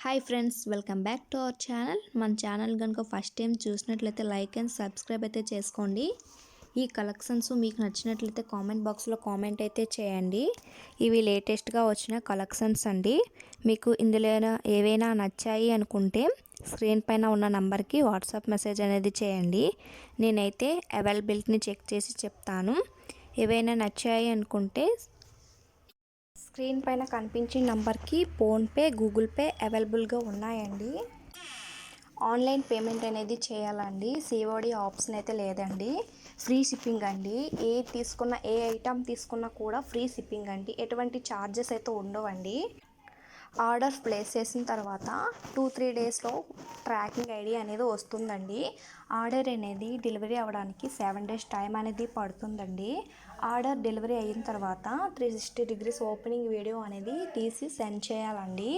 Hi friends, welcome back to our channel. మన channel కనుక first time చూసినట్లయితే like and subscribe అయితే చేసుకోండి. ఈ కలెక్షన్స్ మీకు నచ్చినట్లయితే కామెంట్ బాక్స్లో కామెంట్ అయితే చేయండి. ఇవి లేటెస్ట్గా వచ్చిన కలెక్షన్స్ అండి. మీకు ఇందులో ఏవైనా నచ్చాయి అనుకుంటే స్క్రీన్ పైన ఉన్న నంబర్కి వాట్సాప్ మెసేజ్ అనేది చేయండి. నేనైతే అవైలబిలిటీని చెక్ చేసి చెప్తాను. ఏవైనా నచ్చాయి అనుకుంటే స్క్రీన్ పైన కనిపించే నంబర్కి ఫోన్పే, గూగుల్ పే అవైలబుల్గా ఉన్నాయండి. ఆన్లైన్ పేమెంట్ అనేది చేయాలండి. సిఓడి ఆప్షన్ అయితే లేదండి. ఫ్రీ షిప్పింగ్ అండి. ఏ ఐటమ్ తీసుకున్నా కూడా ఫ్రీ షిప్పింగ్ అండి. ఎటువంటి ఛార్జెస్ అయితే ఉండవండి. ఆర్డర్ ప్లేస్ చేసిన తర్వాత 2-3 డేస్లో ట్రాకింగ్ ఐడి అనేది వస్తుందండి. ఆర్డర్ అనేది డెలివరీ అవ్వడానికి 7 డేస్ టైం అనేది పడుతుందండి. ఆర్డర్ డెలివరీ అయిన తర్వాత 360 డిగ్రీస్ ఓపెనింగ్ వీడియో అనేది తీసి సెండ్ చేయాలండి.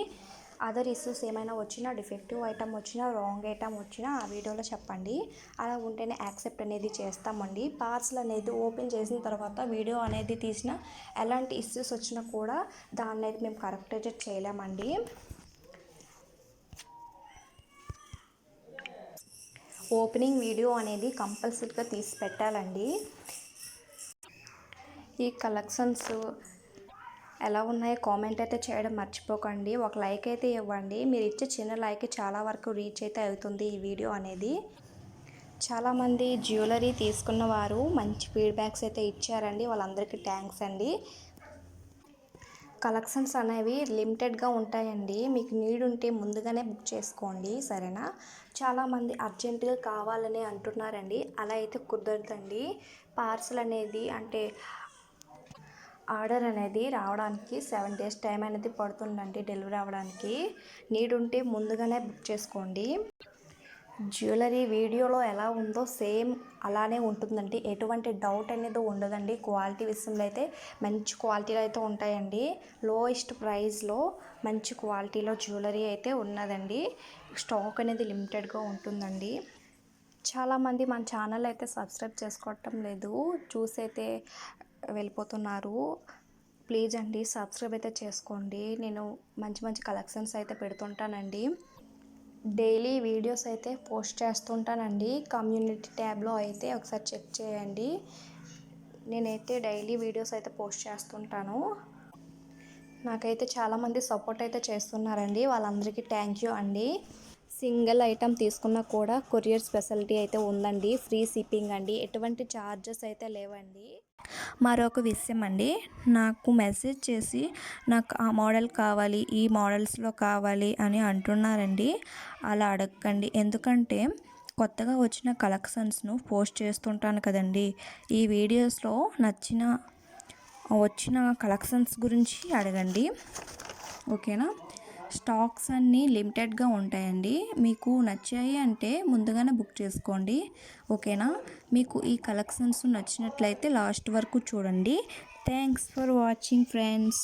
అదర్ ఇష్యూస్ ఏమైనా వచ్చినా, డిఫెక్టివ్ ఐటమ్ వచ్చినా, రాంగ్ ఐటమ్ వచ్చినా ఆ వీడియోలో చెప్పండి. అలా ఉంటేనే యాక్సెప్ట్ అనేది చేస్తామండి. పార్సల్ అనేది ఓపెన్ చేసిన తర్వాత వీడియో అనేది తీసిన ఎలాంటి ఇష్యూస్ వచ్చినా కూడా దాన్ని అయితే మేము కరెక్ట్ అయితే చేయలేమండి. ఓపెనింగ్ వీడియో అనేది కంపల్సరీగా తీసి పెట్టాలండి. ఈ కలెక్షన్స్ ఎలా ఉన్నాయో కామెంట్ అయితే చేయడం మర్చిపోకండి. ఒక లైక్ అయితే ఇవ్వండి. మీరు ఇచ్చే చిన్న లైక్ చాలా వరకు రీచ్ అయితే అవుతుంది ఈ వీడియో అనేది. చాలామంది జ్యువెలరీ తీసుకున్న వారు మంచి ఫీడ్బ్యాక్స్ అయితే ఇచ్చారండి. వాళ్ళందరికీ థ్యాంక్స్ అండి. కలెక్షన్స్ అనేవి లిమిటెడ్గా ఉంటాయండి. మీకు నీడ్ ఉంటే ముందుగానే బుక్ చేసుకోండి, సరేనా? చాలామంది అర్జెంటుగా కావాలని అంటున్నారండి. అలా అయితే కుదరదండి. పార్సల్ అనేది ఆర్డర్ అనేది రావడానికి 7 డేస్ టైం అనేది పడుతుందండి డెలివరీ అవ్వడానికి. నీడ్ ఉంటే ముందుగానే బుక్ చేసుకోండి. జ్యువెలరీ వీడియోలో ఎలా ఉందో సేమ్ అలానే ఉంటుందండి. ఎటువంటి డౌట్ అనేది ఉండదండి. క్వాలిటీ విషయంలో అయితే మంచి క్వాలిటీలో అయితే ఉంటాయండి. లోయెస్ట్ ప్రైస్లో మంచి క్వాలిటీలో జ్యువెలరీ అయితే ఉన్నదండి. స్టాక్ అనేది లిమిటెడ్గా ఉంటుందండి. చాలామంది మన ఛానల్ అయితే సబ్స్క్రైబ్ చేసుకోవటం లేదు, చూసి అయితే వెళ్ళిపోతున్నారు. ప్లీజ్ అండి, సబ్స్క్రైబ్ అయితే చేసుకోండి. నేను మంచి మంచి కలెక్షన్స్ అయితే పెడుతుంటానండి. డైలీ వీడియోస్ అయితే పోస్ట్ చేస్తుంటానండి. కమ్యూనిటీ ట్యాబ్లో అయితే ఒకసారి చెక్ చేయండి. నేనైతే డైలీ వీడియోస్ అయితే పోస్ట్ చేస్తుంటాను. నాకైతే చాలామంది సపోర్ట్ అయితే చేస్తున్నారండి. వాళ్ళందరికీ థ్యాంక్ యూ అండి. సింగిల్ ఐటమ్ తీసుకున్నా కూడా కొరియర్ స్పెషాలిటీ అయితే ఉందండి. ఫ్రీ షిప్పింగ్ అండి. ఎటువంటి ఛార్జెస్ అయితే లేవండి. మరొక విషయం అండి, నాకు మెసేజ్ చేసి నాకు ఆ మోడల్ కావాలి, ఈ మోడల్స్లో కావాలి అని అంటున్నారండి. అలా అడగండి. ఎందుకంటే కొత్తగా వచ్చిన కలెక్షన్స్ను పోస్ట్ చేస్తుంటాను కదండి. ఈ వీడియోస్లో వచ్చిన కలెక్షన్స్ గురించి అడగండి, ఓకేనా? స్టాక్స్ అన్నీ లిమిటెడ్గా ఉంటాయండి. మీకు నచ్చాయి అంటే ముందుగానే బుక్ చేసుకోండి, ఓకేనా? మీకు ఈ కలెక్షన్స్ నచ్చినట్లయితే లాస్ట్ వరకు చూడండి. Thanks for watching friends.